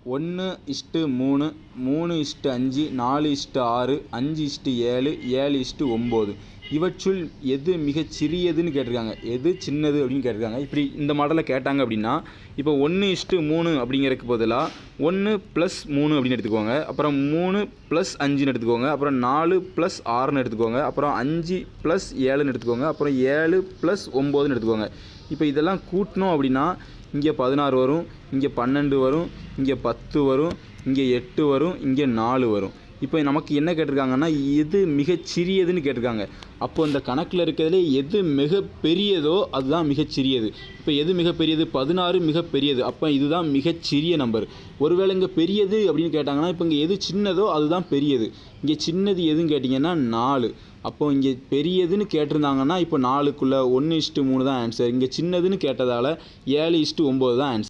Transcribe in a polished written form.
1:3, 3:5, 4:6, 5:7, 7:9 இவற்றுள் எது மிகச் சிறியதுன்னு கேட்டிருக்காங்க. எது சின்னது அப்படின்னு கேட்டிருக்காங்க. இப்படி இந்த மாடலில் கேட்டாங்க அப்படின்னா, இப்போ 1:3 அப்படிங்கிறதுக்கு பதிலாக 1+3 அப்படின்னு எடுத்துக்கோங்க. அப்புறம் 3+5ன்னு எடுத்துக்கோங்க. அப்புறம் 4+6ன்னு எடுத்துக்கோங்க. அப்புறம் 5+7ன்னு எடுத்துக்கோங்க. அப்புறம் 7+9ன்னு எடுத்துக்கோங்க. இப்போ இதெல்லாம் கூட்டணும் அப்படின்னா இங்கே 16 வரும், இங்கே 12 வரும், இங்கே 10 வரும், இங்கே 8 வரும், இங்கே 4 வரும். இப்போ நமக்கு என்ன கேட்டிருக்காங்கன்னா, எது மிகச் சிறியதுன்னு கேட்டிருக்காங்க. அப்போ இந்த கணக்கில் இருக்கிறதுலே எது மிகப்பெரியதோ அதுதான் மிகச்சிறியது. இப்போ எது மிகப்பெரியது? 16 மிகப்பெரியது. அப்போ இதுதான் மிகச்சிறிய நம்பர். ஒருவேளை இங்கே பெரியது அப்படின்னு கேட்டாங்கன்னா, இப்போ இங்கே எது சின்னதோ அதுதான் பெரியது. இங்கே சின்னது எதுன்னு கேட்டிங்கன்னா 4. அப்போ இங்கே பெரியதுன்னு கேட்டிருந்தாங்கன்னா இப்போ 4க்குள்ளே 1:3 தான் ஆன்சர். இங்கே சின்னதுன்னு கேட்டதால் 7:9 தான் ஆன்சர்.